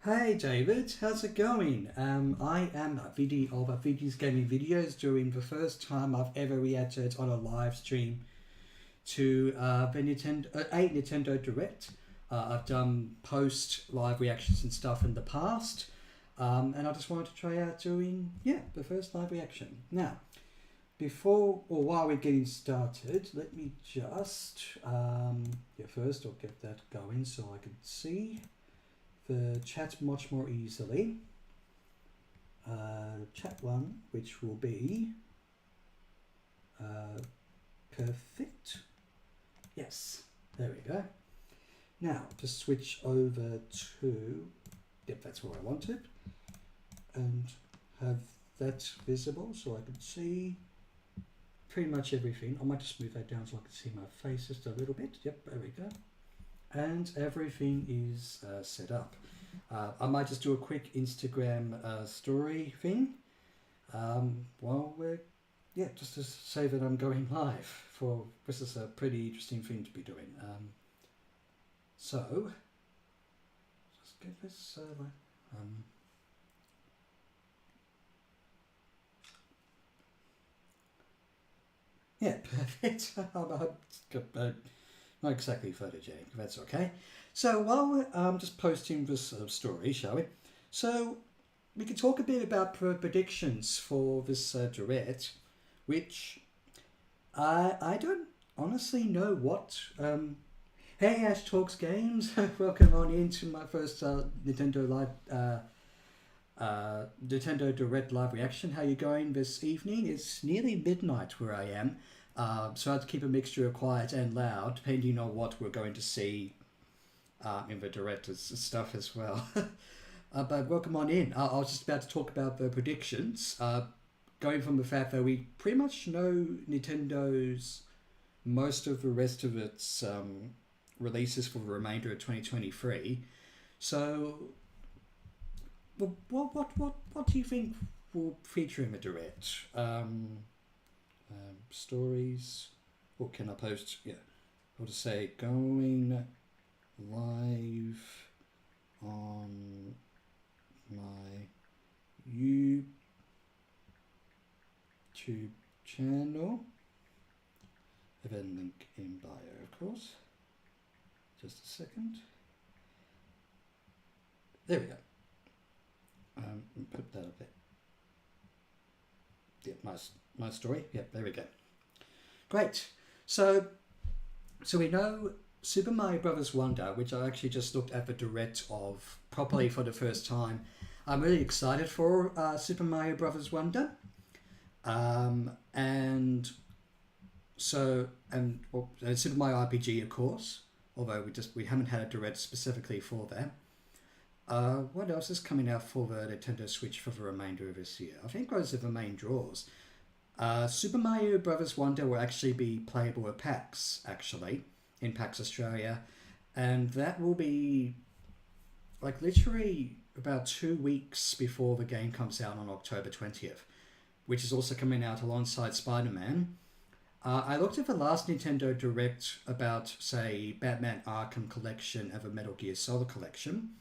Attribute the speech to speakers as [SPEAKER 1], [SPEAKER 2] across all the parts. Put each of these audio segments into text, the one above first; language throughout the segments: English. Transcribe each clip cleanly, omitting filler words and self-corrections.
[SPEAKER 1] Hey David, how's it going? I am Viddy of Viddy's Gaming Videos, doing the first time I've ever reacted on a live stream to the Nintendo Direct. I've done post live reactions and stuff in the past, and I just wanted to try out doing the first live reaction. Now, before or while we're getting started, let me just first I'll get that going so I can see the chat much more easily. Chat one, which will be perfect. Yes, there we go. Now, just switch over to, yep, that's what I wanted, and have that visible so I can see pretty much everything. I might just move that down so I can see my face just a little bit. Yep, there we go. And everything is set up. I might just do a quick Instagram story thing while we're, just to say that I'm going live. For this is a pretty interesting thing to be doing. So just get this. Perfect. Not exactly photogenic, that's okay. So while we're just posting this story, shall we? So we can talk a bit about predictions for this direct, which I don't honestly know what. Hey Ash Talks Games, welcome on into my first Nintendo Direct live reaction. How you going this evening? It's nearly midnight where I am. So I have to keep a mixture of quiet and loud, depending on what we're going to see in the director's stuff as well. But welcome on in. I was just about to talk about the predictions. Going from the fact that we pretty much know Nintendo's most of the rest of its releases for the remainder of 2023. So, what do you think will feature in the direct? Stories, what can I post? I'll just say going live on my YouTube channel. I have a link in bio, of course. Just a second. There we go. Put that up there. Yeah, my story. Yep, there we go. Great. So we know Super Mario Brothers Wonder, which I actually just looked at the direct of properly for the first time. I'm really excited for Super Mario Brothers Wonder, and Super Mario RPG, of course. Although we haven't had a direct specifically for that. What else is coming out for the Nintendo Switch for the remainder of this year? I think those are the main draws. Super Mario Brothers Wonder will actually be playable at PAX, in PAX Australia, and that will be like literally about 2 weeks before the game comes out on October 20th, which is also coming out alongside Spider-Man. I looked at the last Nintendo Direct about, say, Batman Arkham Collection and the Metal Gear Solid Collection,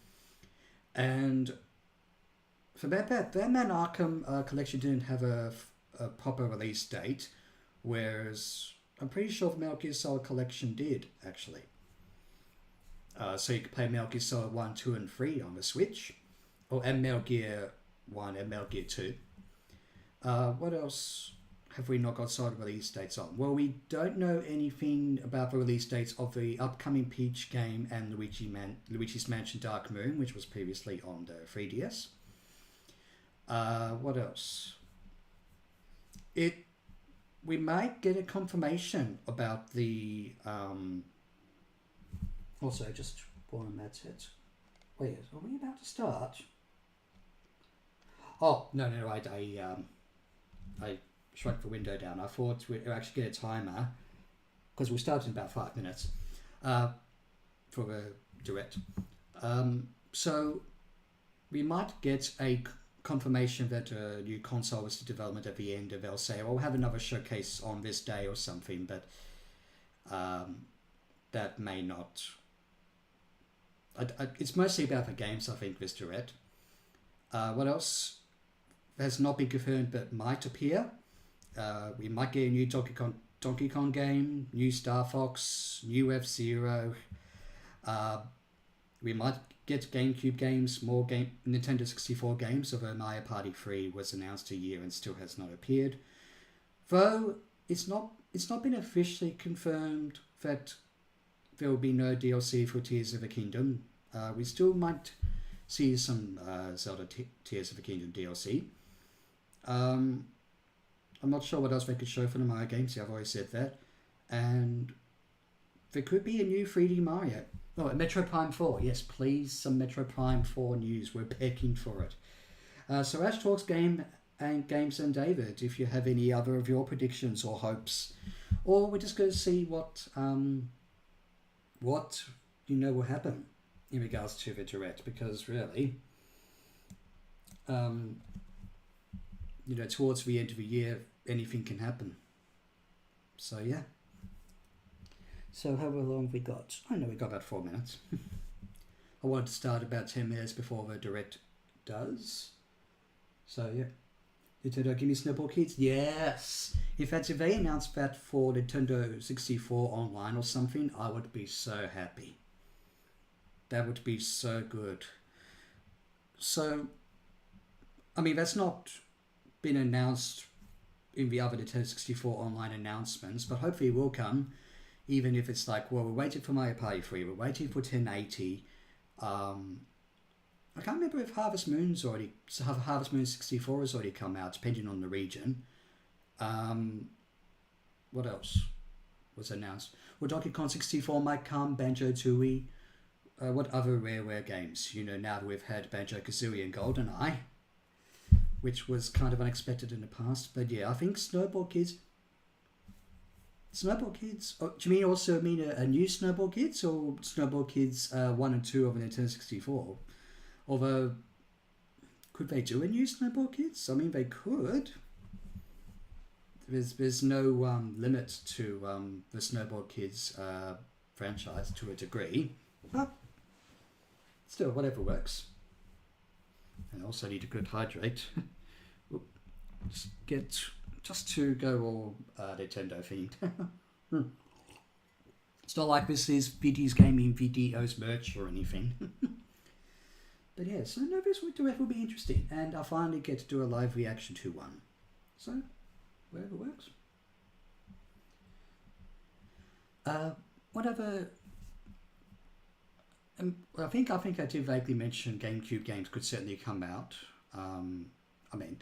[SPEAKER 1] and for Batman Arkham Collection didn't have a proper release date, whereas I'm pretty sure the Metal Gear Solid Collection did, actually. So you could play Metal Gear Solid 1, 2, and 3 on the Switch, and Metal Gear 1 and Metal Gear 2. What else have we not got solid release dates on? Well, we don't know anything about the release dates of the upcoming Peach game and Luigi's Mansion Dark Moon, which was previously on the 3DS. What else? We might get a confirmation about the also just one, that's it. Wait, are we about to start? Oh no, I shrunk the window down. I thought we'd actually get a timer because we'll start in about 5 minutes for the direct. So we might get a confirmation that a new console is in development at the end, and they'll say, we'll have another showcase on this day or something, but that may not it's mostly about the games, I think, this direct. What else has not been confirmed but might appear? We might get a new Donkey Kong game, new Star Fox, new F-Zero. We might get GameCube games, more Nintendo 64 games, although Mario Party 3 was announced a year and still has not appeared. Though it's not been officially confirmed that there will be no DLC for Tears of the Kingdom. We still might see some Zelda Tears of the Kingdom DLC. I'm not sure what else they could show for the Mario games. I've always said that. And there could be a new 3D Mario. Oh, Metro Prime 4. Yes, please, some Metro Prime 4 news. We're begging for it. So Ash talks Games and David, if you have any other of your predictions or hopes. Or we're just going to see what will happen in regards to the direct, because really, towards the end of the year, anything can happen. So yeah. So how long have we got? I know we got about 4 minutes. I wanted to start about 10 minutes before the direct does. So yeah. Nintendo, give me Snowball Kids? Yes! In fact, if they announced that for Nintendo 64 online or something, I would be so happy. That would be so good. So, I mean, that's not been announced in the other Nintendo 64 online announcements, but hopefully it will come, even if it's like, well, we're waiting for Mario Party 3, we're waiting for 1080. I can't remember if Harvest Moon 64 has already come out, depending on the region. What else was announced? Well, Donkey Kong 64 might come, Banjo-Tooie. What other Rareware games? Now that we've had Banjo-Kazooie and GoldenEye, which was kind of unexpected in the past. But yeah, I think Snowball Kids... Oh, do you mean a new Snowball Kids, or Snowball Kids 1 and 2 of Nintendo 64? Although, could they do a new Snowball Kids? I mean, they could. There's no limit to the Snowball Kids franchise to a degree. But still, whatever works. And I also need a good hydrate. Just to go all Nintendo themed. It's not like this is Viddy's Gaming Viddyos merch or anything. But yeah, so no, this will be interesting. And I'll finally get to do a live reaction to one. So, whatever works. Whatever... I think I did vaguely mention GameCube games could certainly come out.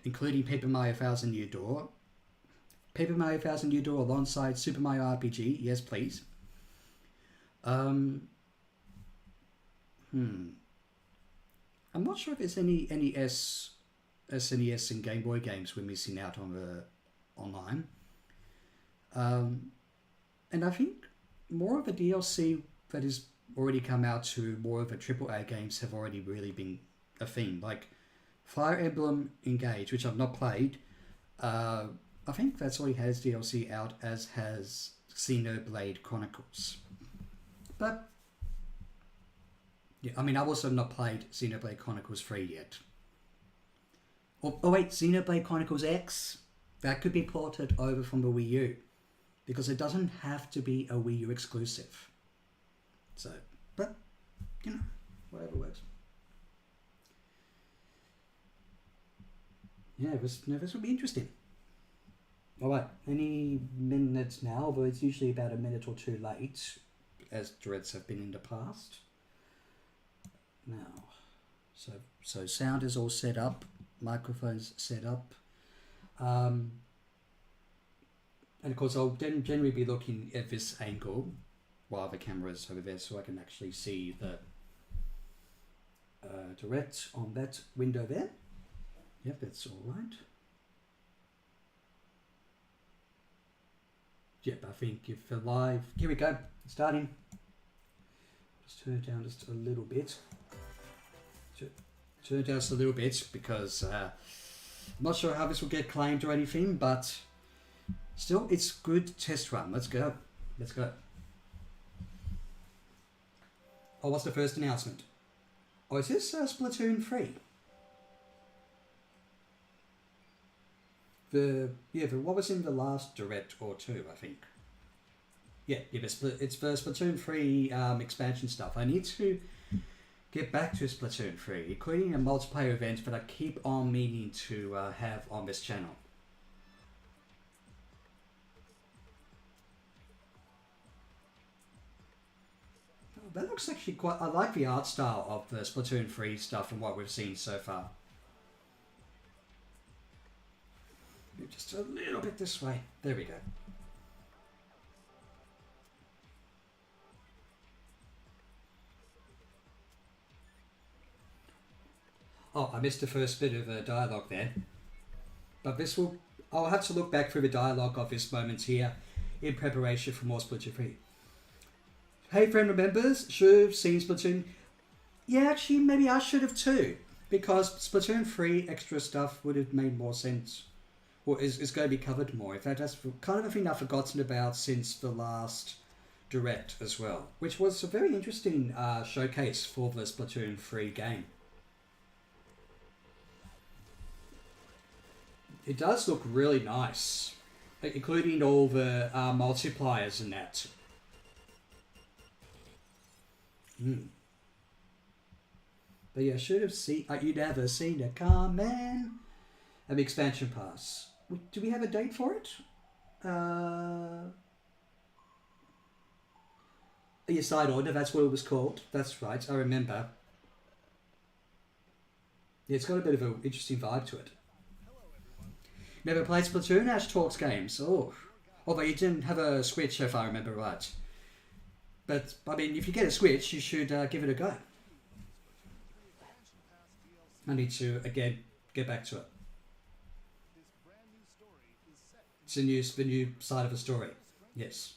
[SPEAKER 1] Including Paper Mario Thousand Year Door. Paper Mario Thousand Year Door alongside Super Mario RPG. Yes, please. I'm not sure if there's any NES, SNES, and Game Boy games we're missing out on the online. And I think more of the DLC that has already come out to more of the AAA games have already really been a theme. Like Fire Emblem Engage, which I've not played. I think that's already has DLC out, as has Xenoblade Chronicles. But yeah, I've also not played Xenoblade Chronicles 3 yet. Wait, Xenoblade Chronicles X? That could be ported over from the Wii U. Because it doesn't have to be a Wii U exclusive. So, but, whatever works. Yeah, this will be interesting. Alright, any minutes now, although it's usually about a minute or two late, as directs have been in the past. Now, so sound is all set up, microphones set up, and of course I'll generally be looking at this angle while the camera is over there, so I can actually see the direct on that window there. Yep, that's all right. Yep, I think if the live... Here we go, starting. Just turn it down just a little bit. Turn it down just a little bit because I'm not sure how this will get claimed or anything, but still, it's good test run. Let's go. Let's go. Oh, what's the first announcement? Oh, is this Splatoon 3? What was in the last Direct or 2, I think. Yeah, it's the Splatoon 3 expansion stuff. I need to get back to Splatoon 3, including a multiplayer event that I keep on meaning to have on this channel. Oh, that looks actually quite... I like the art style of the Splatoon 3 stuff from what we've seen so far. Just a little bit this way. There we go. Oh, I missed the first bit of dialogue there. But this will... I'll have to look back through the dialogue of this moment here in preparation for more Splatoon 3. Hey, friend remembers, should have seen Splatoon... Yeah, actually, maybe I should have too. Because Splatoon 3 extra stuff would have made more sense. Or is going to be covered more. In fact, that's kind of a thing I've forgotten about since the last Direct as well. Which was a very interesting showcase for the Splatoon 3 game. It does look really nice. Including all the multipliers and that. But yeah, should have seen... you'd never seen it coming. And the expansion pass. Do we have a date for it? Your side order, that's what it was called. That's right, I remember. Yeah, it's got a bit of an interesting vibe to it. Never played Splatoon? Ash Talks games. Oh. Although you didn't have a Switch, if I remember right. But, I mean, if you get a Switch, you should give it a go. I need to, again, get back to it. It's the new side of the story. Yes.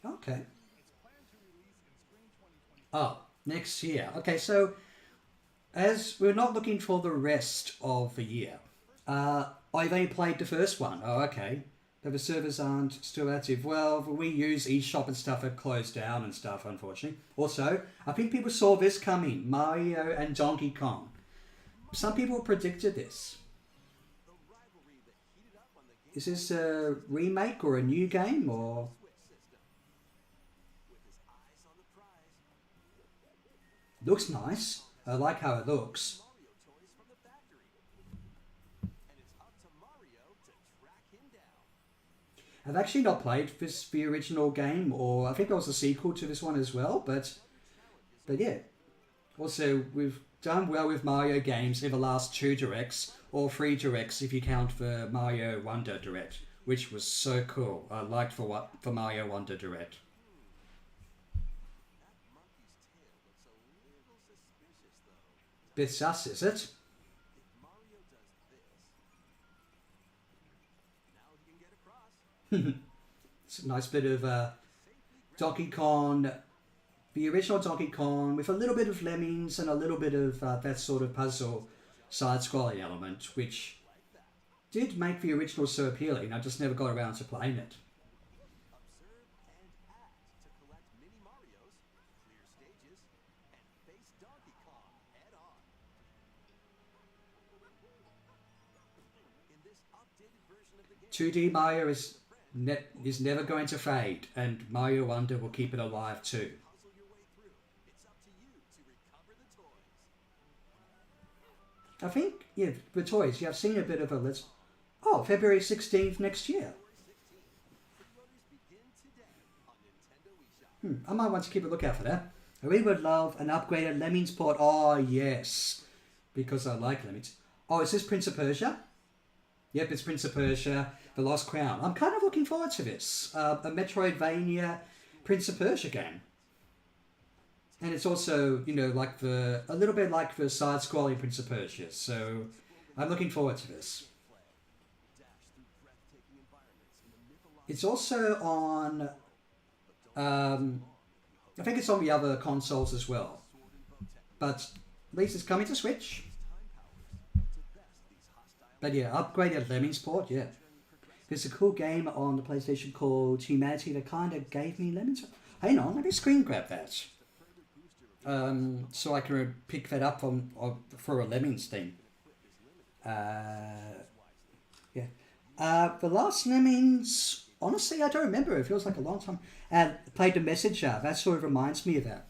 [SPEAKER 1] Okay. Oh, next year. Okay, so as we're not looking for the rest of the year, I've only played the first one. Oh, okay. The servers aren't still active. Well, the Wii U's eShop and stuff have closed down and stuff, unfortunately. Also, I think people saw this coming. Mario and Donkey Kong. Some people predicted this. Is this a remake or a new game or... Looks nice. I like how it looks. I've actually not played the original game, or I think there was a sequel to this one as well, but yeah. Also, we've done well with Mario games in the last 2 Directs, or 3 Directs if you count the Mario Wonder Direct, which was so cool. I liked the Mario Wonder Direct. Bit sus, is it? It's a nice bit of Donkey Kong, the original Donkey Kong, with a little bit of Lemmings and a little bit of that sort of puzzle side-scrolling element, which did make the original so appealing. I just never got around to playing it. "2D Mario is never going to fade, and Mario Wonder will keep it alive too." I think, yeah, the toys, yeah, I've seen a bit of a list. Oh, February 16th next year. I might want to keep a lookout for that. I really would love an upgraded Lemmings port. Oh, yes, because I like Lemmings. Oh, is this Prince of Persia? Yep, it's Prince of Persia, The Lost Crown. I'm kind of looking forward to this. A Metroidvania Prince of Persia game. And it's also, you know, like a little bit like the side-scrolling Prince of Persia. So I'm looking forward to this. It's also on, I think it's on the other consoles as well. But at least it's coming to Switch. But yeah, upgraded Lemmings port, yeah. There's a cool game on the PlayStation called Humanity that kind of gave me Lemmings. Hang on, let me screen grab that. So I can pick that up for a Lemmings thing. Yeah. The last Lemmings, honestly, I don't remember. It feels like a long time. And played the Messenger. That sort of reminds me of that.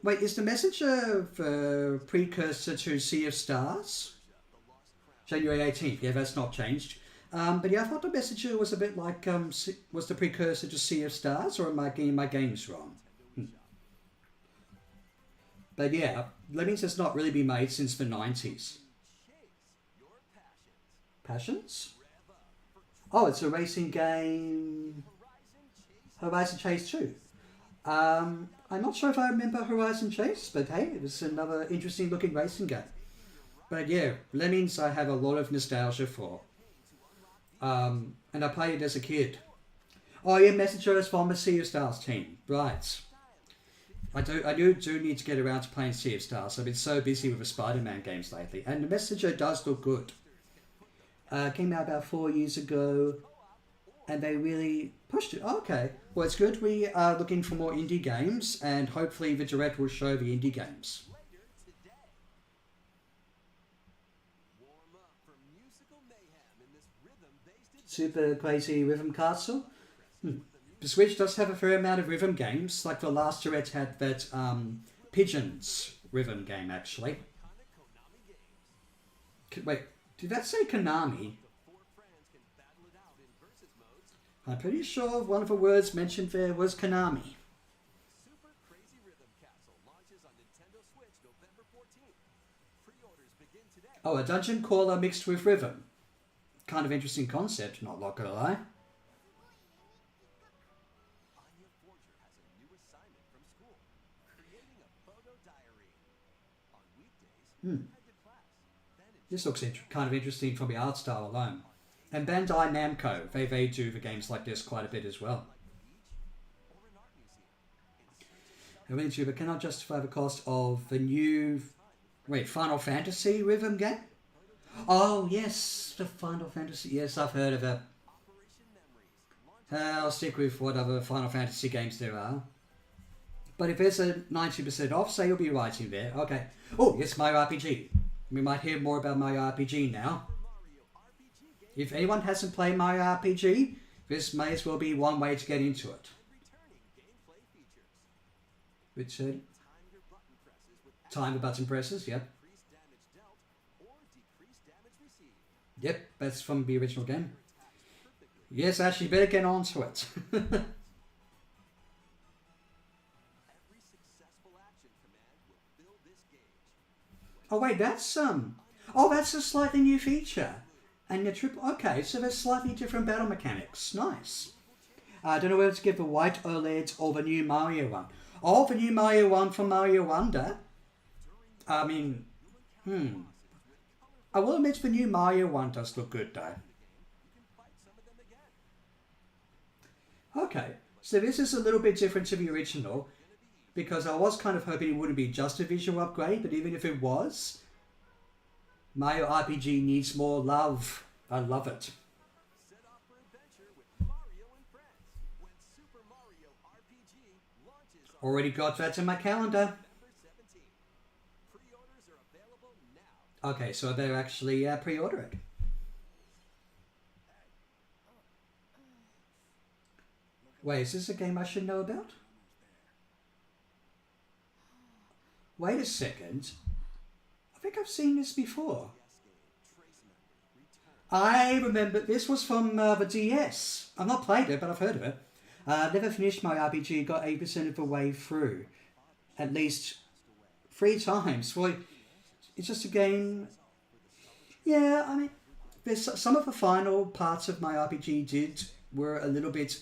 [SPEAKER 1] Wait, is the Messenger the precursor to Sea of Stars? January 18th. Yeah, that's not changed. But yeah, I thought the Messenger was a bit like was the precursor to Sea of Stars, or am I getting my games wrong? But yeah, Lemmings has not really been made since the 90s. Passions? Oh, it's a racing game. Horizon Chase 2. I'm not sure if I remember Horizon Chase, but hey, it was another interesting looking racing game. But yeah, Lemmings I have a lot of nostalgia for. And I played it as a kid. Oh yeah, Messenger is from the Sea of Stars team. Right. I do need to get around to playing Sea of Stars. I've been so busy with the Spider-Man games lately. And the Messenger does look good. Came out about 4 years ago. And they really pushed it. Oh, okay. Well, it's good. We are looking for more indie games. And hopefully the Direct will show the indie games. Super Crazy Rhythm Castle. The Switch does have a fair amount of rhythm games. Like the last Direct had that Pigeons rhythm game, actually. Wait, did that say Konami? I'm pretty sure one of the words mentioned there was Konami. Oh, a dungeon crawler mixed with rhythm. Kind of interesting concept, not gonna lie. This looks kind of interesting from the art style alone. And Bandai Namco, they do the games like this quite a bit as well. A YouTuber cannot justify the cost of the new, Final Fantasy rhythm game? Oh yes, the Final Fantasy, yes, I've heard of it. I'll stick with what other Final Fantasy games there are. But if there's a 90% off, say you'll be writing there. Okay. Oh, yes, Mario RPG. We might hear more about Mario RPG now. If anyone hasn't played Mario RPG, this may as well be one way to get into it. Richard? Time the button presses, yep. Yep, that's from the original game. Yes, actually, better get on to it. Oh wait, that's that's a slightly new feature. And the okay, so there's slightly different battle mechanics. Nice. I don't know whether to give the white OLED or the new Mario one. Oh, the new Mario one from Mario Wonder. I mean, I will admit the new Mario one does look good though. Okay, so this is a little bit different to the original because I was kind of hoping it wouldn't be just a visual upgrade, but even if it was, Mario RPG needs more love. I love it. Already got that in my calendar. Okay, so they're actually pre-order it. Wait, is this a game I should know about? Wait a second. I think I've seen this before. I remember this was from the DS. I've not played it, but I've heard of it. Never finished my RPG, got 80% of the way through. At least 3 times. Well, it's just a game. Yeah, I mean, there's some of the final parts of my RPG were a little bit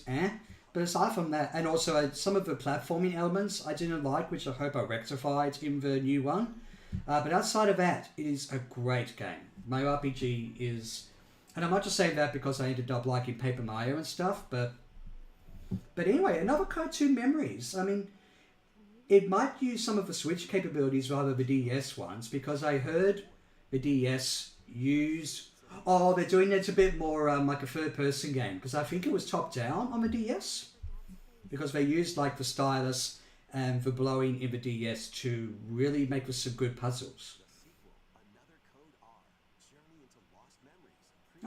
[SPEAKER 1] but aside from that, and also some of the platforming elements I didn't like, which I hope I rectified in the new one. But outside of that, it is a great game. My RPG is, and I'm not just saying that because I ended up liking Paper Mario and stuff, but anyway, another cartoon memories. I mean, it might use some of the Switch capabilities rather than the DS ones, because I heard the DS used Oh, they're doing it a bit more like a third-person game, because I think it was top-down on the DS, because they used like the stylus and the blowing in the DS to really make us some good puzzles.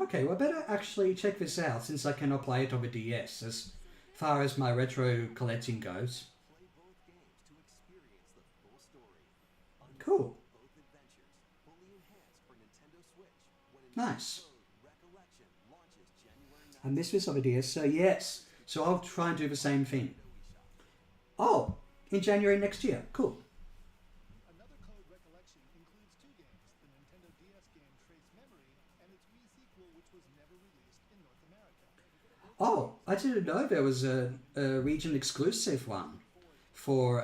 [SPEAKER 1] Okay, well, I better actually check this out since I cannot play it on the DS as far as my retro collecting goes. Cool. Nice. I missed this on the DS, so yes. So I'll try and do the same thing. Oh, in January next year. Cool.
[SPEAKER 2] Another code recollection includes two games, the Nintendo DS game Trace Memory and its Wii sequel, which was never released in North America.
[SPEAKER 1] Oh, I didn't know there was a region exclusive one for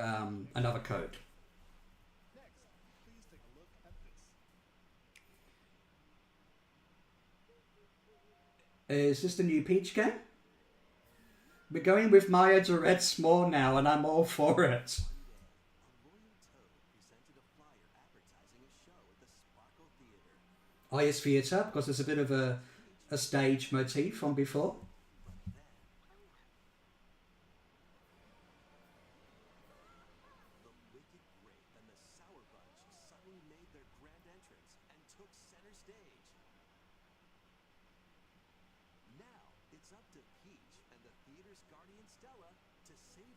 [SPEAKER 1] another code.
[SPEAKER 2] Next, please take a look at this.
[SPEAKER 1] Is this the new Peach game? We're going with Maya Durrett Small now, and I'm all for it. Oh yes, theatre, because there's a bit of a stage motif from before.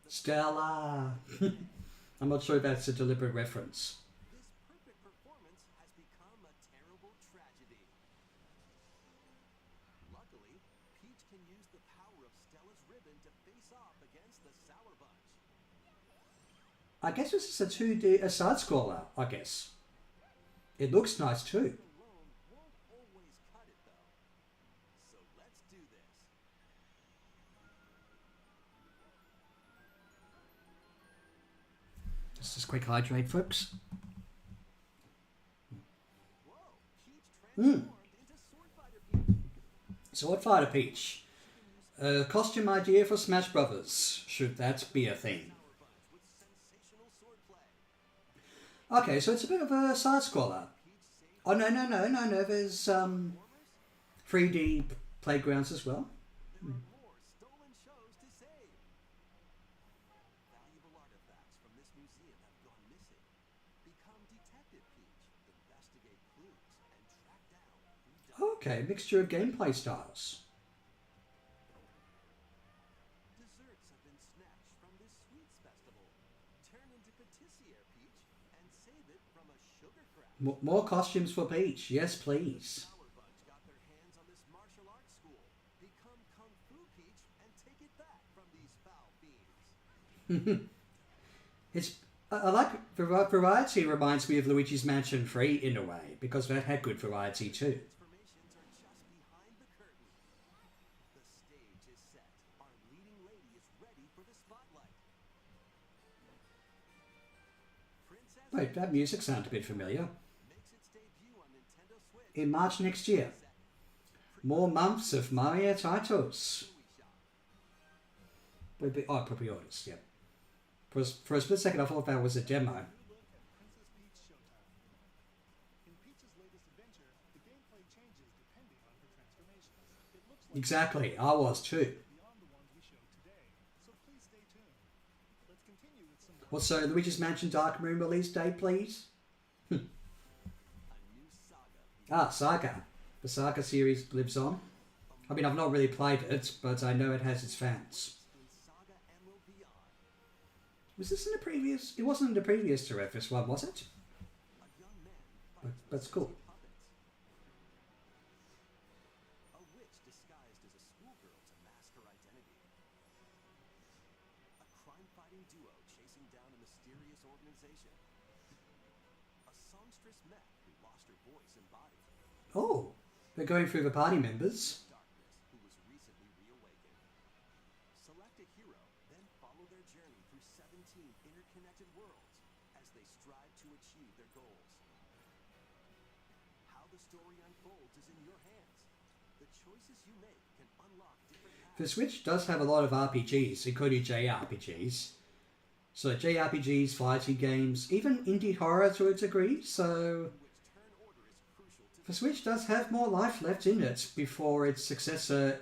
[SPEAKER 1] Stella! I'm not sure if that's a deliberate reference.
[SPEAKER 3] This perfect performance has become a terrible tragedy. Luckily, Peach can use the power of Stella's ribbon to face off against the Sour Bunch.
[SPEAKER 1] I guess this is a 2D, a side-scroller, I guess. It looks nice too.
[SPEAKER 3] Alone won't always cut it though. So let's do this.
[SPEAKER 1] Just a quick hydrate, folks.
[SPEAKER 3] Whoa, Peach transformed into Sword Fighter Peach.
[SPEAKER 1] Sword Fighter Peach. Costume idea for Smash Brothers. Should that be a thing?
[SPEAKER 3] Sour Bunch with sensational swordplay.
[SPEAKER 1] Okay, so it's a bit of a side-scroller. Oh, no. There's 3D playgrounds as well.
[SPEAKER 3] There are more stolen shows to save. Valuable artifacts from this museum have gone missing. Become Detective Peach, investigate clues, and track down who done
[SPEAKER 1] Okay, mixture of gameplay styles.
[SPEAKER 3] Desserts have been snatched from this sweets festival. Turn into patissiere Peach and save it from a sugar crash.
[SPEAKER 1] More costumes for Peach. Yes, please.
[SPEAKER 3] Sour Bunch got their hands on this martial arts school. Become Kung Fu Peach and take it back from these foul fiends.
[SPEAKER 1] I like variety. Reminds me of Luigi's Mansion 3 in a way, because that had good variety too.
[SPEAKER 3] Transformations are just behind the curtain. The stage is set. Our leading lady is ready for the spotlight. Princess
[SPEAKER 1] Wait, that music sounds a bit familiar.
[SPEAKER 3] makes its debut on Nintendo Switch.
[SPEAKER 1] In March next year. More months of Mario titles. Pre-orders, yeah. For a split second, I thought that was a demo.
[SPEAKER 2] New look at Princess Peach Showtime. In Peach's latest adventure, the gameplay changes depending on her transformations. It looks like
[SPEAKER 1] Exactly, I was too.
[SPEAKER 2] beyond the ones we showed today, so please stay tuned. Let's continue with some
[SPEAKER 1] Also, Luigi's Mansion Dark Moon release date, please.
[SPEAKER 3] A new saga.
[SPEAKER 1] Saga. The Saga series lives on. I mean, I've not really played it, but I know it has its fans.
[SPEAKER 3] In Saga Emerald Beyond,
[SPEAKER 1] Was this in the previous? It wasn't in the previous Direct this one, was it?
[SPEAKER 3] a young man fights
[SPEAKER 1] That's cool.
[SPEAKER 3] puppets. A witch disguised as a schoolgirl to mask her identity. A crime-fighting duo chasing down a mysterious organization. A songstress mech who lost her voice and body.
[SPEAKER 1] Oh, they're going through the party members.
[SPEAKER 3] Darkness who was recently reawakened. Select a hero, then follow their journey through 17 interconnected worlds as they strive to achieve their goals. How the story unfolds is in your hands. The choices you make can unlock different
[SPEAKER 1] The
[SPEAKER 3] paths.
[SPEAKER 1] Switch does have a lot of RPGs, including JRPGs. So JRPGs, fighting games, even indie horror to a degree. So
[SPEAKER 3] Which turn order is crucial to
[SPEAKER 1] The Switch does have more life left in it before its successor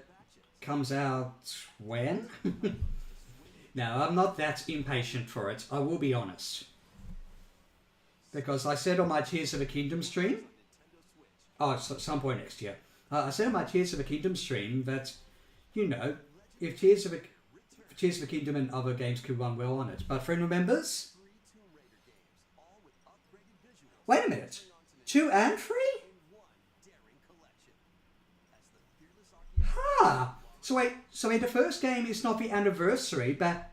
[SPEAKER 1] comes out when? Now, I'm not that impatient for it, I will be honest. Because I said on my Tears of the Kingdom stream, it's at some point next year, I said on my Tears of the Kingdom stream that, you know, if Tears of the Kingdom and other games could run well on it. But friend remembers? Wait a minute. 2 and 3? Ha! So wait, the first game is not the anniversary, but...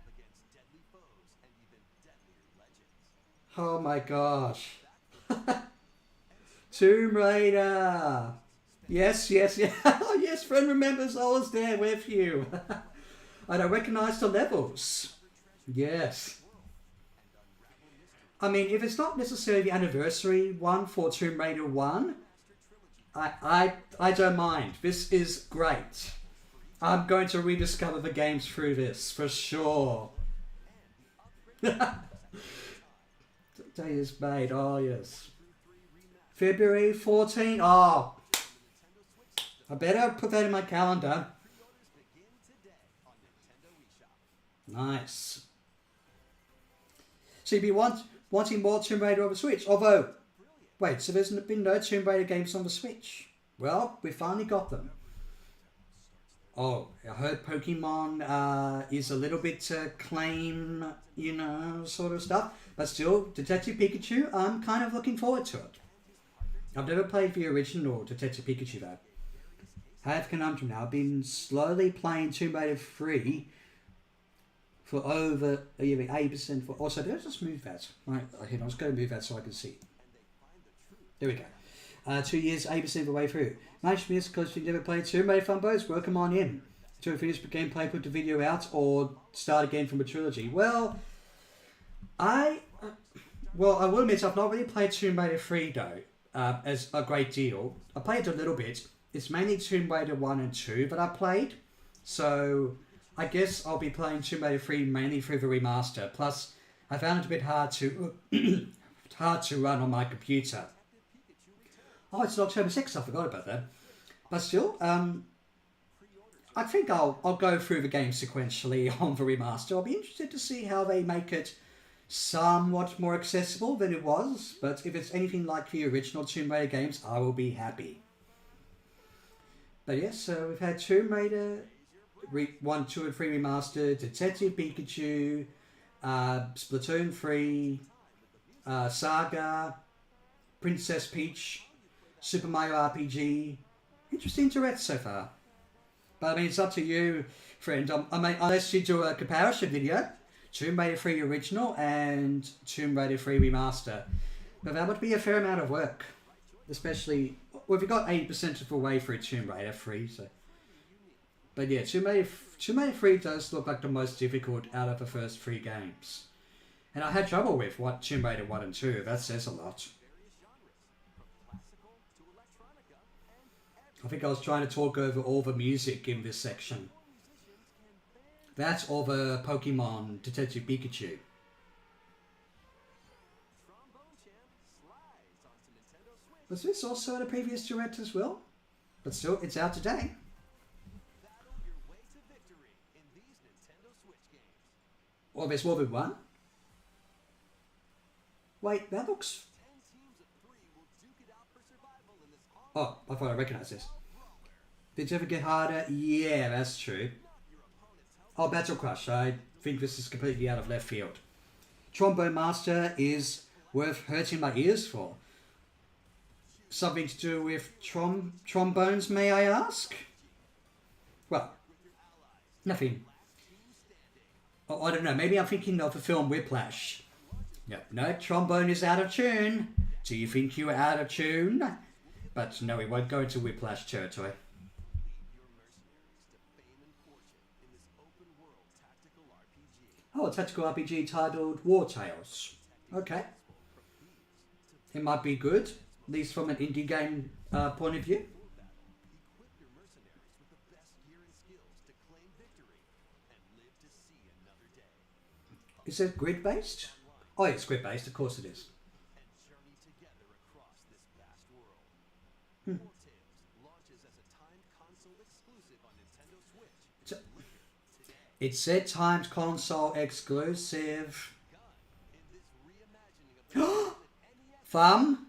[SPEAKER 1] Oh my gosh. Tomb Raider! Yes. Oh yes, friend remembers I was there with you. I don't recognise the levels. Yes. I mean, if it's not necessarily the anniversary one for Tomb Raider 1, I don't mind. This is great. I'm going to rediscover the games through this, for sure. Day is made, oh yes. February 14, oh. I better put that in my calendar. Nice. So you'd be wanting more Tomb Raider on the Switch, although, wait, so there's been no Tomb Raider games on the Switch? Well, we finally got them. Oh, I heard Pokemon is a little bit claim, you know, sort of stuff. But still, Detective Pikachu, I'm kind of looking forward to it. I've never played the original Detective Pikachu though. I have Conundrum now. I've been slowly playing Tomb Raider 3 for over 80% for... Also, did I just move that? Right, here, let's go move that so I can see. There we go. 2 years, 80% of the way through. Managed to miss because you never played Tomb Raider Funbos? Welcome on in. To finish the gameplay, put the video out, or start again from a trilogy. Well, I will admit I've not really played Tomb Raider 3 though, as a great deal. I played a little bit. It's mainly Tomb Raider 1 and 2 that I played. So, I guess I'll be playing Tomb Raider 3 mainly through the remaster. Plus, I found it a bit hard to run on my computer. Oh, it's October 6th, I forgot about that. But still, I think I'll go through the game sequentially on the remaster. I'll be interested to see how they make it somewhat more accessible than it was. But if it's anything like the original Tomb Raider games, I will be happy. But yes, so we've had Tomb Raider 1, 2 and 3 remastered, Detective Pikachu, Splatoon 3, Saga, Princess Peach, Super Mario RPG. Interesting direct so far. But I mean, it's up to you, friend. I mean, unless you do a comparison video, Tomb Raider 3 original and Tomb Raider 3 remaster. But that would be a fair amount of work. Especially, well, we've got 80% of the way through Tomb Raider 3, so... But yeah, Tomb Raider 3 does look like the most difficult out of the first 3 games. And I had trouble with Tomb Raider 1 and 2, that says a lot. I think I was trying to talk over all the music in this section. That's all the Pokemon Detective Pikachu. Was this also in a previous direct as well? But still, it's out today. Well, there's more than one. Wait, that looks... Oh, I thought I recognised this. Did you ever get harder? Yeah, that's true. Oh, Battle Crush. I think this is completely out of left field. Trombone Master is worth hurting my ears for. Something to do with trombones, may I ask? Well, nothing. Oh, I don't know. Maybe I'm thinking of the film Whiplash. No, trombone is out of tune. Do you think you're out of tune? But no, we won't go into Whiplash territory. Oh, a tactical RPG titled War Tales. Okay. It might be good, at least from an indie game point of view. Is it grid-based? Oh, it's grid-based, of course it is.
[SPEAKER 3] Tales launches as a timed console exclusive on Nintendo Switch
[SPEAKER 1] So-
[SPEAKER 3] later today.
[SPEAKER 1] It said timed console exclusive.
[SPEAKER 3] In this reimagining of the NES
[SPEAKER 1] Thumb.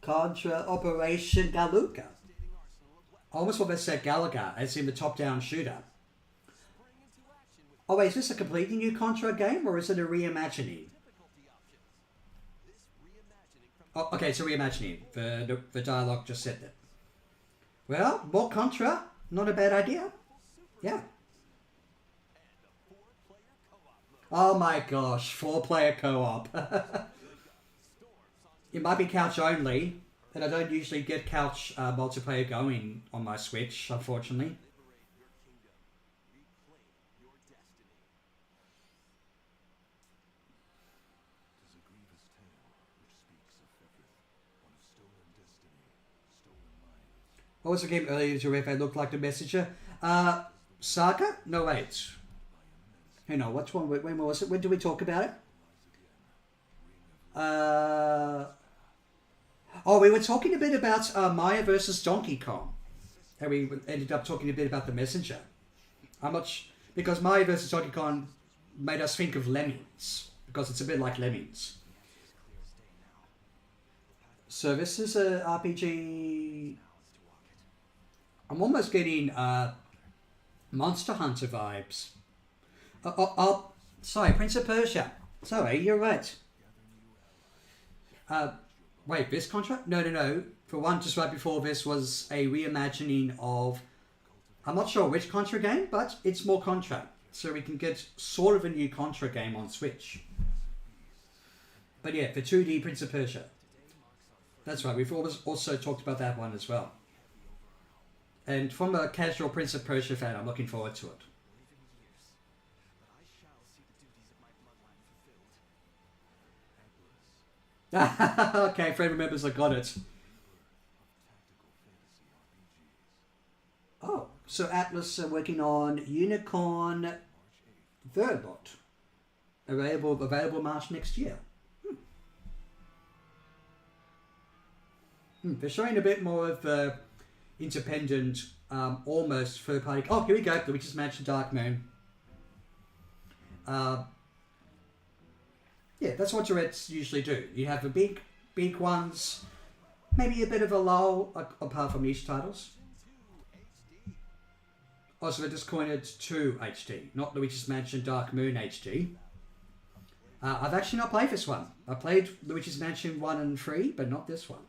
[SPEAKER 3] Contra,
[SPEAKER 1] Contra Operation Galuga.
[SPEAKER 3] stating arsenal of weapons,
[SPEAKER 1] I almost want to say Galaga, as in the top-down shooter.
[SPEAKER 3] spring into action with
[SPEAKER 1] Oh wait, is this a completely new Contra game, or is it a reimagining?
[SPEAKER 3] difficulty options. This reimagining from
[SPEAKER 1] Oh, okay, it's a reimagining. The dialogue just said that. Well, more Contra, not a bad idea. Yeah.
[SPEAKER 3] and a 4-player co-op mode.
[SPEAKER 1] Oh my gosh, 4-player co-op. It might be couch only, and I don't usually get couch multiplayer going on my Switch, unfortunately.
[SPEAKER 3] Liberate your kingdom. Reclaim your destiny.
[SPEAKER 4] Tis a grievous tale which speaks of Fekith, one of stolen destiny, stolen minds.
[SPEAKER 1] What was the game earlier to if I looked like the messenger? Saga? No, wait. Hang on, which one? When was it? When did we talk about it? Oh, we were talking a bit about Maya versus Donkey Kong. And we ended up talking a bit about the messenger. How much? Because Maya versus Donkey Kong made us think of Lemmings. Because it's a bit like Lemmings. So this is a RPG. I'm almost getting Monster Hunter vibes. Sorry, Prince of Persia. Sorry, you're right. Wait, this contract? No. For one, just right before this was a reimagining of... I'm not sure which Contra game, but it's more Contra. So we can get sort of a new Contra game on Switch. But yeah, for 2D Prince of Persia. That's right, we've always also talked about that one as well. And from a casual Prince of Persia fan, I'm looking forward to it.
[SPEAKER 3] But I shall see the duties of my bloodline fulfilled.
[SPEAKER 1] Okay, Fred remembers I got it.
[SPEAKER 4] Tactical fantasy RPGs.
[SPEAKER 1] Oh, so Atlas are working on Unicorn
[SPEAKER 4] March 8th.
[SPEAKER 1] Verbot. Available March next year. They're showing a bit more of the independent, almost third-party... Oh, here we go. We just mentioned Dark Moon. Yeah, that's what Directs usually do. You have the big ones, maybe a bit of a lull, apart from niche titles. Also, they're just calling it 2 HD, not Luigi's Mansion Dark Moon HD. I've actually not played this one. I played Luigi's Mansion 1 and 3, but not this one.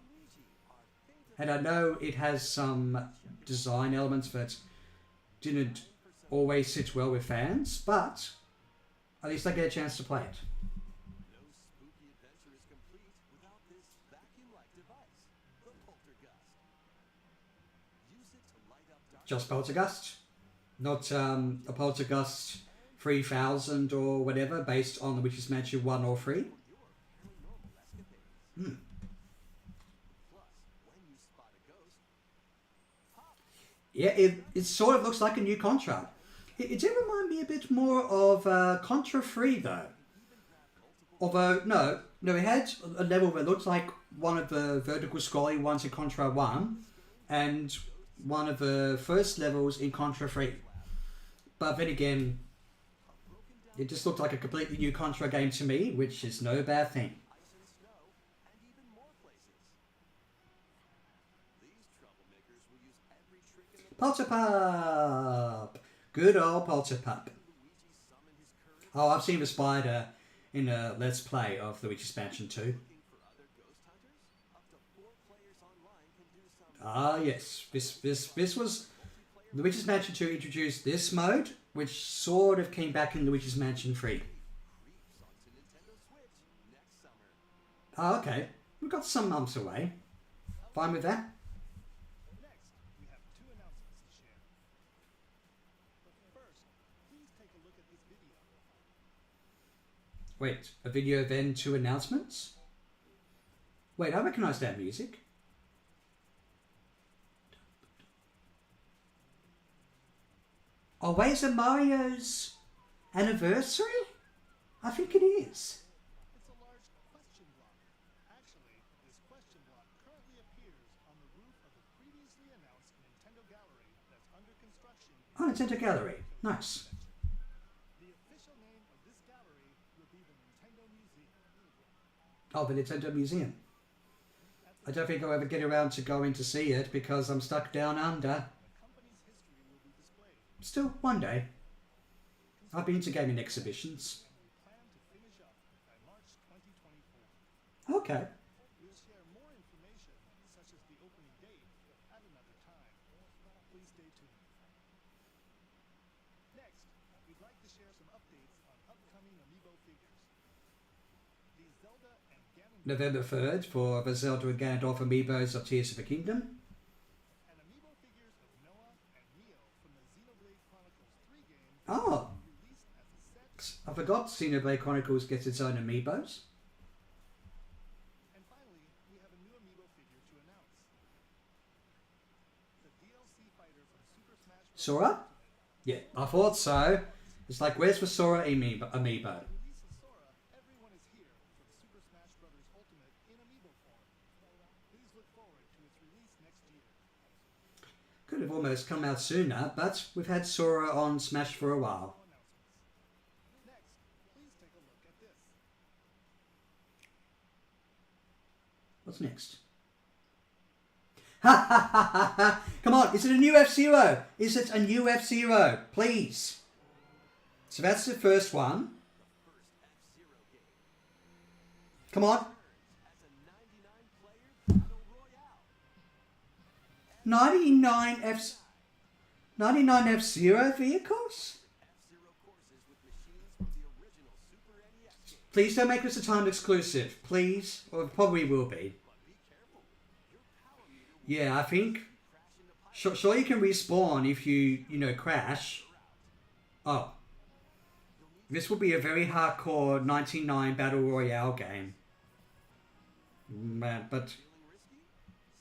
[SPEAKER 1] And I know it has some design elements that didn't always sit well with fans, but at least I get a chance to play it.
[SPEAKER 3] No spooky adventure is complete without this vacuum-like device, the Poltergust. Use it to light up dark
[SPEAKER 1] Just Poltergust, not a Poltergust 3000 or whatever, based on Luigi's Mansion 1 or 3.
[SPEAKER 3] your paranormal escapades. Plus, when you spot a ghost,
[SPEAKER 1] Yeah, it sort of looks like a new Contra. It did remind me a bit more of Contra 3 though. Although, no, it had a level that looked like one of the vertical scrolling ones in Contra 1 and one of the first levels in Contra 3. But then again, it just looked like a completely new Contra game to me, which is no bad thing.
[SPEAKER 3] ice and snow, and even more places. These troublemakers will use every trick in the book.
[SPEAKER 1] Polterpup! Good old Polterpup.
[SPEAKER 3] Luigi summon his courage,
[SPEAKER 1] Oh, I've seen the spider in a Let's Play of Luigi's Mansion 2.
[SPEAKER 3] looking for other ghost hunters. Up to 4 players online can do some
[SPEAKER 1] Ah, yes. This was... Luigi's Mansion 2 introduced this mode, which sort of came back in Luigi's Mansion 3.
[SPEAKER 3] creeps onto Nintendo Switch next summer.
[SPEAKER 1] Oh, okay. We've got some months away. Fine with that?
[SPEAKER 2] Next, we have 2 announcements to share. But first, please take a look at this video.
[SPEAKER 1] Wait, a video then 2 announcements? Wait, I recognise that music. Oh, wait, is it Mario's anniversary? I think it is.
[SPEAKER 2] It's a large question block. Actually, this question block construction is
[SPEAKER 1] Oh, Nintendo Gallery. Nice.
[SPEAKER 2] the official name of this gallery will be the Nintendo Museum.
[SPEAKER 1] Oh, the Nintendo Museum. I don't think I'll ever get around to going to see it because I'm stuck down under.
[SPEAKER 2] The company's history will be displayed.
[SPEAKER 1] Still, one day. I've been to gaming exhibitions.
[SPEAKER 2] And we plan to finish up by March 2024.
[SPEAKER 1] Okay.
[SPEAKER 2] We'll share more information, such as the opening date, at another time. Please stay tuned. Next, we'd like to share some updates on upcoming Amiibo figures. The Zelda and Ganon
[SPEAKER 1] November 3rd for the Zelda and Ganondorf Amiibos of Tears of the Kingdom.
[SPEAKER 2] and Amiibo figures of Noah and Neo from the Xenoblade Chronicles 3 game
[SPEAKER 1] Oh,
[SPEAKER 2] released as a set.
[SPEAKER 1] I forgot Xenoblade Chronicles gets its own Amiibos.
[SPEAKER 2] And finally, we have a new Amiibo figure to announce. The DLC fighter from Super Smash Bros.
[SPEAKER 1] Sora? Yeah, I thought so. It's like, where's the Sora amiibo?
[SPEAKER 2] With the release of Sora, everyone is here for the Super Smash Bros. Ultimate in Amiibo form. Please look forward to its release next year.
[SPEAKER 1] Could have almost come out sooner, but we've had Sora on Smash for a while.
[SPEAKER 2] No announcements. Next, please take a look at this.
[SPEAKER 1] What's next? Ha ha ha ha ha! Come on, is it a new F-Zero? Is it a new F-Zero? Please. So that's the first one.
[SPEAKER 3] F-Zero game.
[SPEAKER 1] Come on.
[SPEAKER 3] As a 99-player battle royale.
[SPEAKER 1] 99 F-Zero vehicles?
[SPEAKER 3] F-Zero courses with machines from the original Super NES game.
[SPEAKER 1] Please don't make this a timed exclusive. Please. Or it probably will be.
[SPEAKER 3] But be careful. Your power meter will
[SPEAKER 1] Yeah, I think...
[SPEAKER 3] crash into pipe.
[SPEAKER 1] Sure you can respawn if you crash. Oh. This will be a very hardcore 99 Battle Royale game. Man, but...
[SPEAKER 3] Feeling risky?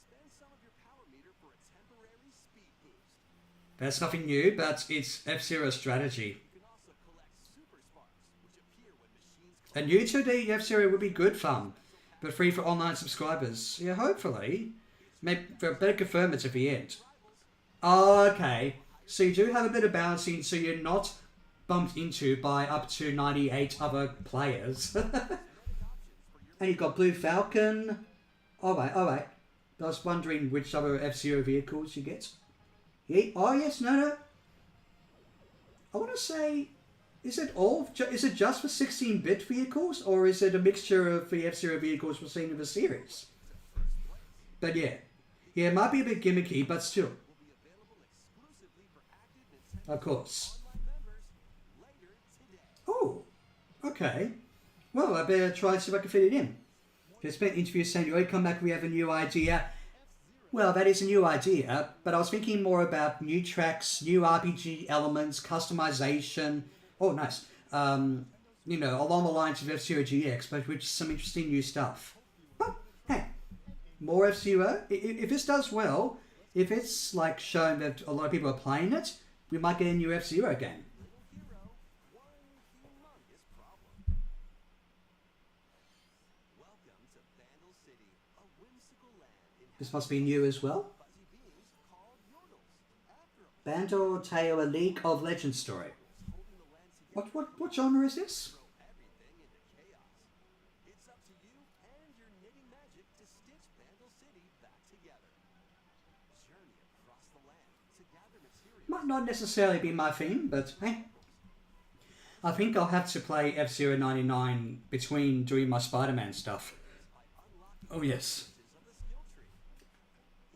[SPEAKER 3] Spend some of your power meter for a temporary speed boost.
[SPEAKER 1] That's nothing new, but it's F-Zero strategy.
[SPEAKER 3] You can also collect super sparks, which appear when machines
[SPEAKER 1] A new 2D F-Zero would be good fun, but free for online subscribers. Yeah, hopefully. Maybe they'll better confirm it at the end. Oh, okay. So you do have a bit of balancing, so you're not bumped into by up to 98 other players. And you've got Blue Falcon. Alright. I was wondering which other F-Zero vehicles you get. Yeah. Oh, yes, no. I want to say, is it just for 16-bit vehicles, or is it a mixture of the F-Zero vehicles we've seen in the series? But yeah, it might be a bit gimmicky, but still,
[SPEAKER 3] will be available exclusively for active Nintendo
[SPEAKER 1] of course.
[SPEAKER 3] Online members later today.
[SPEAKER 1] Oh, okay. Well, I better try and see if I can fit it in. There's been interviews saying, oh, come back, we have a new idea. Well, that is a new idea, but I was thinking more about new tracks, new RPG elements, customization. Oh, nice. Along the lines of F-Zero GX, but with some interesting new stuff. But, hey, more F-Zero. If this does well, if it's like showing that a lot of people are playing it, we might get a new F-Zero game.
[SPEAKER 3] Hero, one humongous problem. Welcome to Vandal City, a whimsical land
[SPEAKER 1] This must be new as well.
[SPEAKER 3] fuzzy beings called Yordles. After a
[SPEAKER 1] Bandor Tale, a League of Legends story.
[SPEAKER 3] holding the land together,
[SPEAKER 1] What genre is this?
[SPEAKER 3] throw everything into chaos. It's up to you and your knitting magic to stitch Vandal City back together. Journey across the land to gather materials.
[SPEAKER 1] Might not necessarily be my theme, but hey. I think I'll have to play F-Zero 99 between doing my Spider-Man stuff.
[SPEAKER 3] By unlocking
[SPEAKER 1] Oh yes.
[SPEAKER 3] pieces of the skill tree.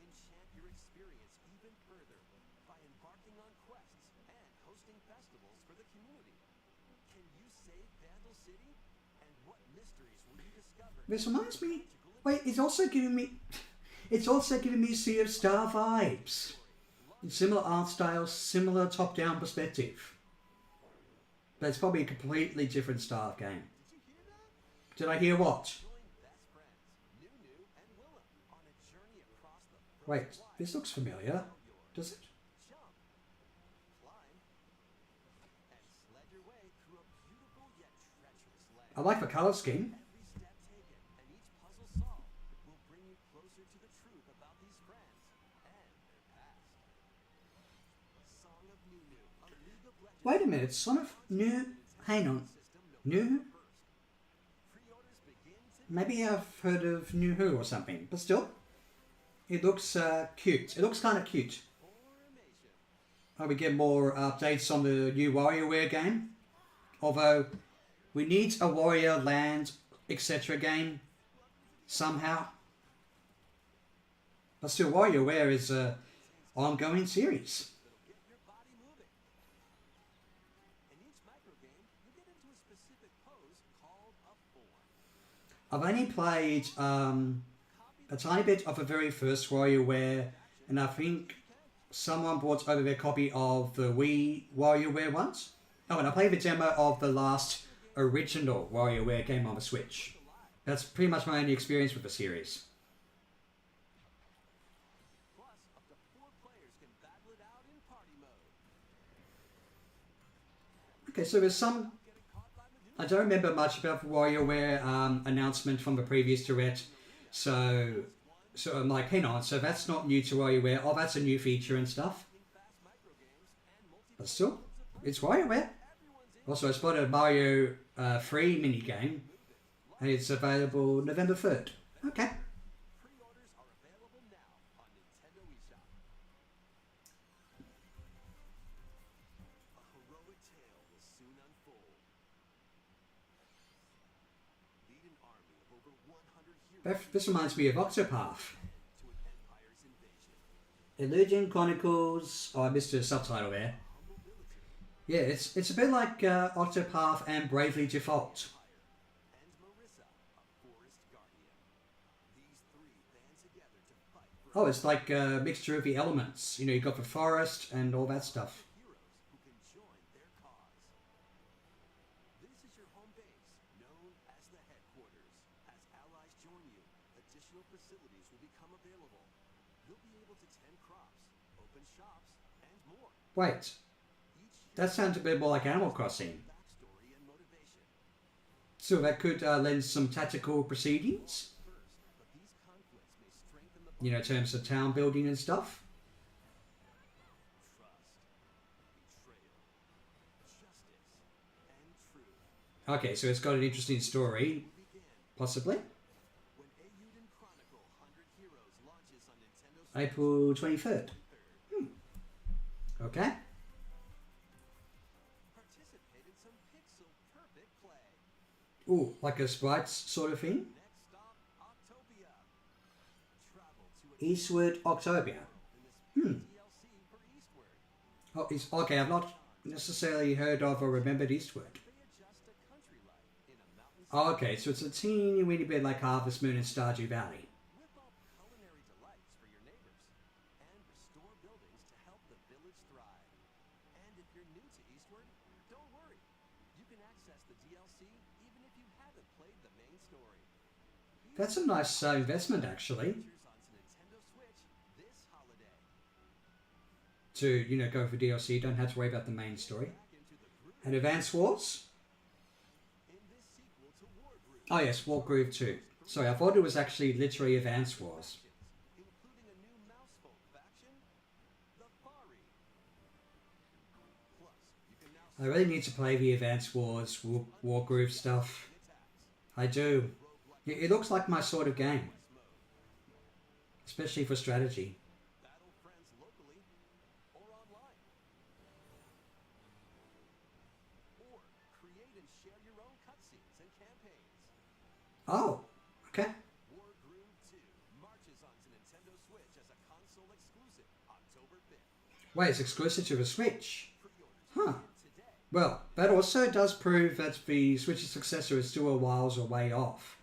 [SPEAKER 3] Enchant your experience even further by embarking on quests and hosting festivals for the community. Can you save Vandal City? And what mysteries will you discover?
[SPEAKER 1] This reminds me... Wait, it's also giving me Sea of Star vibes. Similar art style, similar top-down perspective. But it's probably a completely different style of game.
[SPEAKER 3] Did you hear that?
[SPEAKER 1] Did I hear what?
[SPEAKER 3] Join best friends, Nunu and Willem, on a journey across the
[SPEAKER 1] Wait,
[SPEAKER 3] frozen wilds.
[SPEAKER 1] this looks familiar. Does it?
[SPEAKER 3] Jump, climb, and sled your way through a beautiful yet treacherous land.
[SPEAKER 1] I like the colour scheme.
[SPEAKER 3] Every step taken and each puzzle solved will bring you closer to the truth about these friends and their past.
[SPEAKER 1] Wait a minute, Son of New... Hang on. New... Maybe I've heard of New Who or something, but still. It looks cute. It looks kind of cute. Oh, we get more updates on the new WarioWare game. Although, we need a Warrior Land, etc. game. Somehow. But still, WarioWare is an ongoing series. I've only played a tiny bit of the very first WarioWare, and I think someone brought over their copy of the Wii WarioWare once. Oh, and I played the demo of the last original WarioWare game on the Switch. That's pretty much my only experience with the series. Okay, so there's some... I don't remember much about the WarioWare announcement from the previous Direct, so I'm like, hang on, so that's not new to WarioWare. Oh, that's a new feature and stuff. But still, it's WarioWare. Also, I spotted a Mario 3 minigame, and it's available November 3rd. Okay.
[SPEAKER 3] Pre-orders are available now on Nintendo eShop. A heroic tale will soon unfold. Lead an army of over 100 heroes
[SPEAKER 1] This reminds me of Octopath.
[SPEAKER 3] to an empire's invasion.
[SPEAKER 1] Illusion Chronicles... Oh, I missed a subtitle there. Yeah, it's a bit like Octopath and Bravely Default.
[SPEAKER 3] And Marissa, a forest guardian. These three band together to fight for
[SPEAKER 1] Oh, it's like a mixture of the elements. You know, you've got the forest and all that stuff.
[SPEAKER 3] heroes who can join their cause. This is your home base, known as the headquarters. As allies join you, additional facilities will become available. You'll be able to tend crops, open shops, and more.
[SPEAKER 1] Wait, that sounds a bit more like Animal Crossing.
[SPEAKER 3] Backstory and motivation.
[SPEAKER 1] So that could lend some tactical proceedings,
[SPEAKER 3] First, but these conflicts may strengthen the
[SPEAKER 1] you know, in terms of town building and stuff.
[SPEAKER 3] trust, betrayal, justice, and truth.
[SPEAKER 1] Okay, so it's got an interesting story,
[SPEAKER 3] Begin
[SPEAKER 1] possibly.
[SPEAKER 3] when Eiyuden Chronicle 100 Heroes launches on Nintendo Switch
[SPEAKER 1] April 23rd. Okay.
[SPEAKER 3] Participate in some pixel perfect play.
[SPEAKER 1] Ooh, like a sprites sort of thing.
[SPEAKER 3] Next stop, Octopia. Travel to a
[SPEAKER 1] Eastward Octobia.
[SPEAKER 3] in this DLC for Eastward.
[SPEAKER 1] Oh, it's okay. I've not necessarily heard of or remembered Eastward.
[SPEAKER 3] They adjust a country life in a mountain
[SPEAKER 1] Oh, okay, so it's a teeny weeny bit like Harvest Moon and Stardew Valley.
[SPEAKER 3] whip up culinary delights for your neighbors and restore buildings to help the village thrive. And if you're new to Eastward, don't worry. You can access the DLC even if you haven't played the main story.
[SPEAKER 1] That's a nice investment, actually,
[SPEAKER 3] Features on Nintendo Switch this holiday.
[SPEAKER 1] to, you know, go for DLC. Don't have to worry about the main story.
[SPEAKER 3] Back into the groove
[SPEAKER 1] And Advance Wars?
[SPEAKER 3] in this sequel to Wargroove.
[SPEAKER 1] Oh yes, Wargroove 2. Sorry, I thought it was actually literally Advance Wars.
[SPEAKER 3] Including a new mousefolk faction, the Fari. Plus, you can now
[SPEAKER 1] I really need to play the Advance Wars, Wargroove stuff.
[SPEAKER 3] attacks,
[SPEAKER 1] I do. It looks like my sort of game, especially for strategy.
[SPEAKER 3] battle friends locally or online. Or create and share your own cutscenes and campaigns.
[SPEAKER 1] Oh, okay.
[SPEAKER 3] Wargroove 2 marches onto Nintendo Switch as a console exclusive October 5th.
[SPEAKER 1] Wait, it's exclusive to the Switch.
[SPEAKER 3] Pre-orders
[SPEAKER 1] Huh.
[SPEAKER 3] begin today.
[SPEAKER 1] Well, that also does prove that the Switch's successor is still a whiles away off.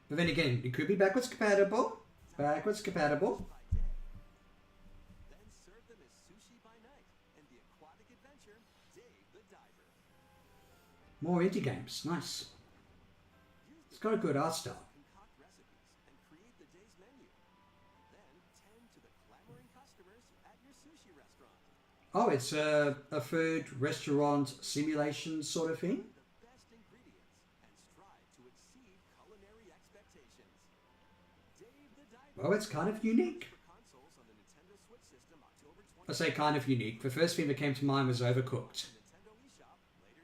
[SPEAKER 1] But then again, it could be backwards compatible. Backwards compatible.
[SPEAKER 3] By day. Then serve them as sushi by night in the aquatic adventure Dave the Diver.
[SPEAKER 1] More indie games. Nice. It's got a good art style.
[SPEAKER 3] Concoct recipes and create the day's menu. Then tend to the clamoring customers at your sushi restaurant.
[SPEAKER 1] Oh, it's a food restaurant simulation sort of thing.
[SPEAKER 3] The best ingredients and strive to exceed culinary expectations. Dave the Diver
[SPEAKER 1] Well, it's kind of unique.
[SPEAKER 3] for consoles on the Nintendo Switch system October 20th.
[SPEAKER 1] I say kind of unique. The first thing that came to mind was Overcooked.
[SPEAKER 3] Nintendo eShop later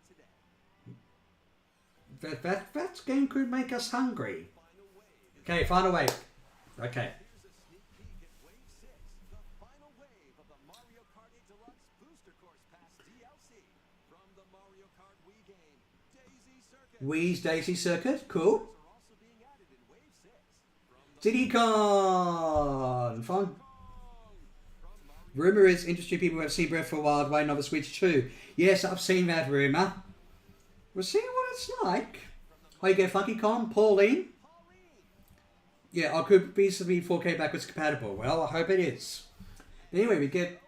[SPEAKER 3] today.
[SPEAKER 1] That game could make us hungry.
[SPEAKER 3] Final wave.
[SPEAKER 1] Okay, final wave. Okay.
[SPEAKER 3] Here's a sneak peek at Wave 6, the final wave of the Mario Kart 8 Deluxe Booster Course Pass DLC from the Mario Kart Wii game, Daisy Circuit.
[SPEAKER 1] Wii's Daisy Circuit, cool.
[SPEAKER 3] Are also being added in Wave 6 from the
[SPEAKER 1] Diddy Kong! Fun. Rumor is industry people have seen Breath of the Wild waiting on the Switch too. Yes, I've seen that rumor. We'll see what it's like. Oh, you get Funky Kong, Pauline. Yeah, I could be 4K backwards compatible. Well, I hope it is. Anyway, we get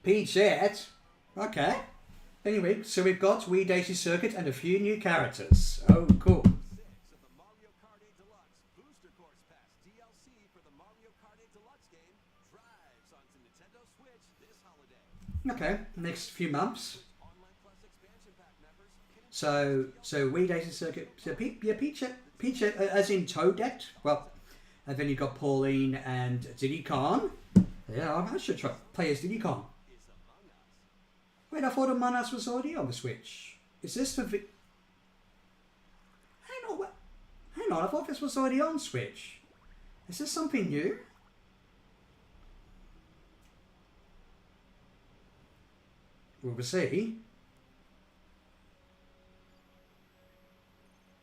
[SPEAKER 1] P-Jet. Okay. Anyway, so we've got Wii Daisy Circuit and a few new characters. Oh, cool.
[SPEAKER 3] 6 of the Mario Kart 8 Deluxe Booster Course Pass DLC for the Mario Kart 8 Deluxe game drives onto Nintendo Switch this holiday.
[SPEAKER 1] Okay, next few months.
[SPEAKER 3] Online Plus expansion pack members can
[SPEAKER 1] So Wii Daisy Circuit. So Peach, as in Toadette. Well, and then you got Pauline and Diddy Kong. Yeah, I should try play as Diddy Kong.
[SPEAKER 3] is Among Us.
[SPEAKER 1] Wait, I thought Among Us was already on the Switch. Is this the? Hang on. I thought this was already on Switch. Is this something new? We'll see.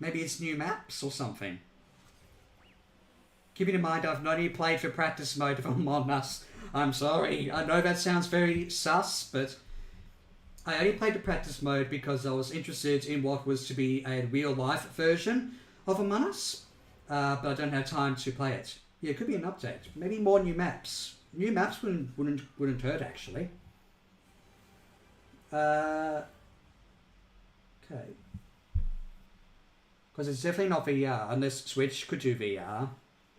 [SPEAKER 1] Maybe it's new maps or something. Keeping in mind I've not only played for practice mode of Among Us. I'm sorry. I know that sounds very sus, but I only played the practice mode because I was interested in what was to be a real-life version of Among Us. But I don't have time to play it. Yeah, it could be an update. Maybe more new maps. New maps wouldn't hurt, actually. Okay. Because it's definitely not VR, unless Switch could do VR.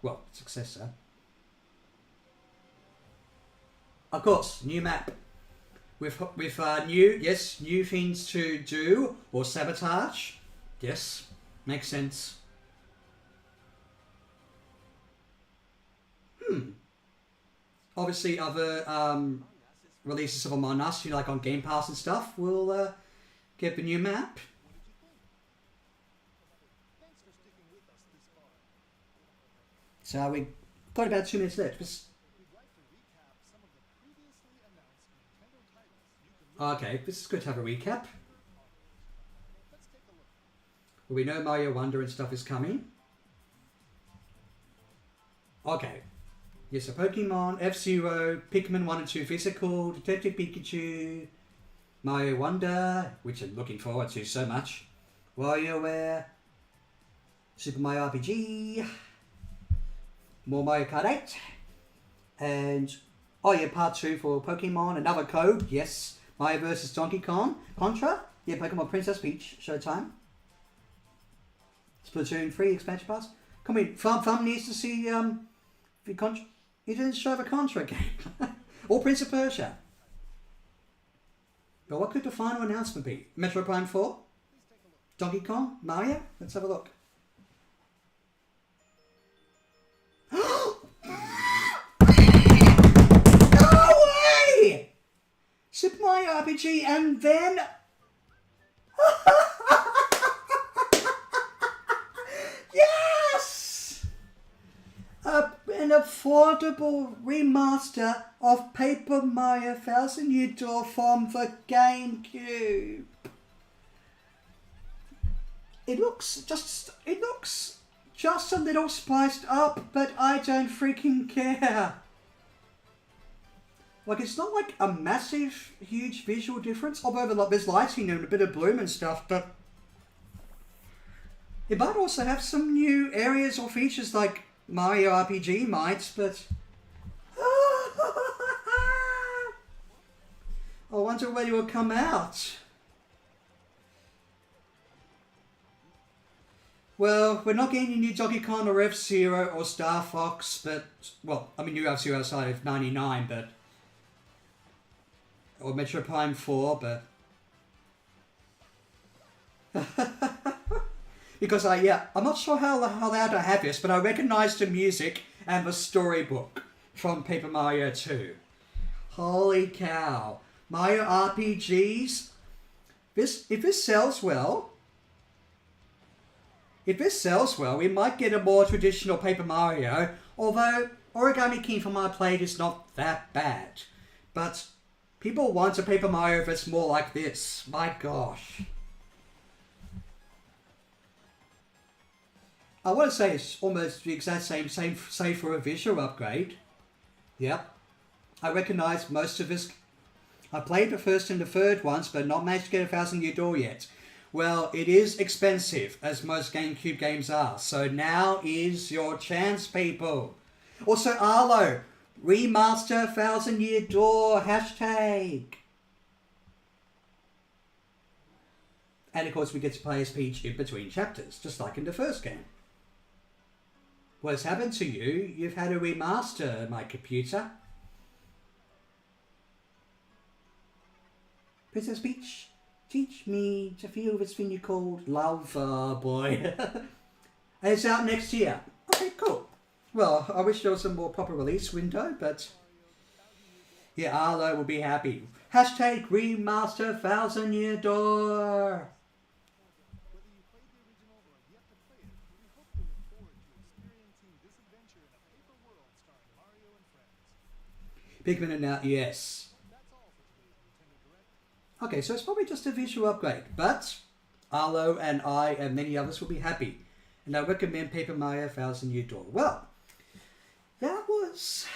[SPEAKER 1] Well, successor. Of course, new map. With new things to do, or sabotage. Yes, makes sense. Obviously, other releases of Among Us, like on Game Pass and stuff, will get the new map.
[SPEAKER 2] Thanks for sticking with us this far.
[SPEAKER 1] So we got about 2 minutes left.
[SPEAKER 2] We'd like to recap some of the previously announced Nintendo titles you can look
[SPEAKER 1] Okay, this is good to have a recap.
[SPEAKER 2] Let's take a look.
[SPEAKER 1] We know Mario Wonder and stuff is coming. Okay. Yes, so Pokemon, F-Zero, Pikmin 1 and 2 Physical, Detective Pikachu, Mario Wonder, which I'm looking forward to so much, WarioWare, Super Mario RPG, more Mario Kart 8, and, oh yeah, Part 2 for Pokemon, another code, yes, Mario vs. Donkey Kong, Contra, yeah, Pokemon Princess Peach, Showtime, Splatoon 3 expansion pass. Come in, Thumb needs to see the Contra. He didn't show the Contra game. Or Prince of Persia. But what could the final announcement be? Metro Prime 4? Donkey Kong? Mario? Let's have a look. No way! Super Mario RPG and then... Yes! An affordable remaster of Paper Mario Thousand Year Door from the GameCube. It looks just a little spiced up, but I don't freaking care. Like, it's not like a massive, huge visual difference, although there's lighting and a bit of bloom and stuff, but it might also have some new areas or features like Mario RPG might, but I wonder when it will come out. Well, we're not getting any new Donkey Kong or F-Zero or Star Fox, but, well, I mean, new F-Zero outside of 99, but, or Metro Prime 4, but, because I'm not sure how loud I have this, but I recognize the music and the storybook from Paper Mario 2. Holy cow. Mario RPGs. If this sells well, we might get a more traditional Paper Mario, although Origami King from my plate is not that bad. But people want a Paper Mario that's more like this. My gosh. I want to say it's almost the exact same save for a visual upgrade. Yep. I recognize most of this. I played the first and the third ones, but not managed to get 1,000 Year Door yet. Well, it is expensive, as most GameCube games are. So now is your chance, people. Also, Arlo, remaster 1,000 Year Door, hashtag. And of course, we get to play as Peach in between chapters, just like in the first game. What has happened to you? You've had a remaster, my computer. Princess Peach, teach me to feel this thing you called love. Oh boy. And it's out next year. Okay, cool. Well, I wish there was a more proper release window, but yeah, Arlo will be happy. Hashtag remaster 1,000 Year Door.
[SPEAKER 2] Whether you played the original or have yet to play it, we hope you look forward to experiencing this adventure in a paper world starring Mario and friends.
[SPEAKER 1] Pikmin and now, yes.
[SPEAKER 2] That's all for today's Nintendo Direct.
[SPEAKER 1] Okay, so it's probably just a visual upgrade, but Arlo and I and many others will be happy. And I recommend Paper Mario 1,000 Year Door. Well, that was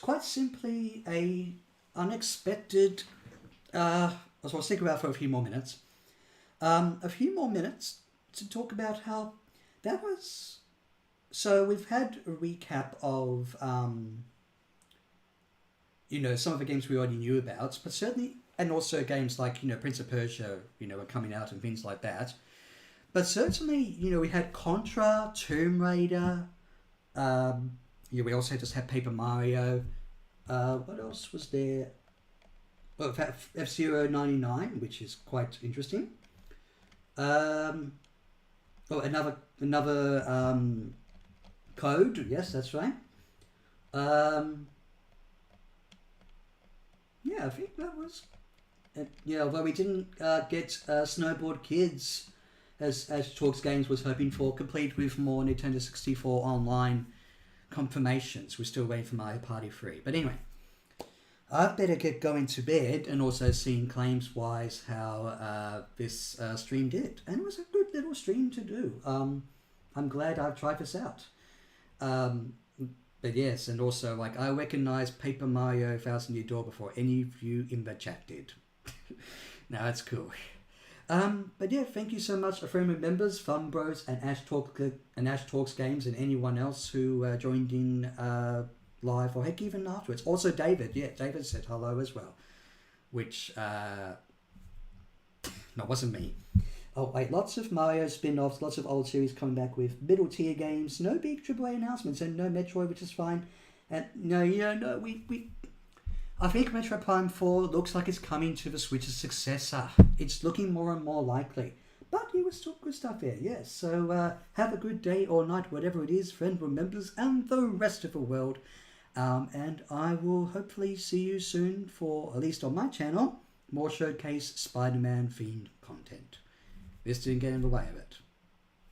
[SPEAKER 1] quite simply a unexpected. I was thinking about it for a few more minutes. A few more minutes to talk about how that was. So we've had a recap of some of the games we already knew about, but certainly, and also games like Prince of Persia, are coming out and things like that. But certainly, we had Contra, Tomb Raider. We also just had Paper Mario. What else was there? Well, F-Zero 99, which is quite interesting. Another Code. Yes, that's right. Yeah, I think that was. Although we didn't get Snowboard Kids, as Talks Games was hoping for, complete with more Nintendo 64 online confirmations. We're still waiting for Mario Party 3. But anyway, I'd better get going to bed, and also seeing claims-wise how this stream did. And it was a good little stream to do. I'm glad I've tried this out. But yes, and also, I recognize Paper Mario 1,000 Year Door before any of you in the chat did. No, that's cool. But yeah, thank you so much, Affirmative members, Fun Bros, and Ash Talks Games, and anyone else who joined in live, or heck, even afterwards. Also, David. Yeah, David said hello as well, which no, wasn't me. Oh wait, lots of Mario spin-offs, lots of old series coming back with middle tier games, no big AAA announcements, and no Metroid, which is fine. And I think Metroid Prime 4 looks like it's coming to the Switch's successor. It's looking more and more likely. But it was still good stuff there, yes. So have a good day or night, whatever it is, friend, members, and the rest of the world. And I will hopefully see you soon for, at least on my channel, more Showcase Spider-Man themed content. This didn't get in the way of it.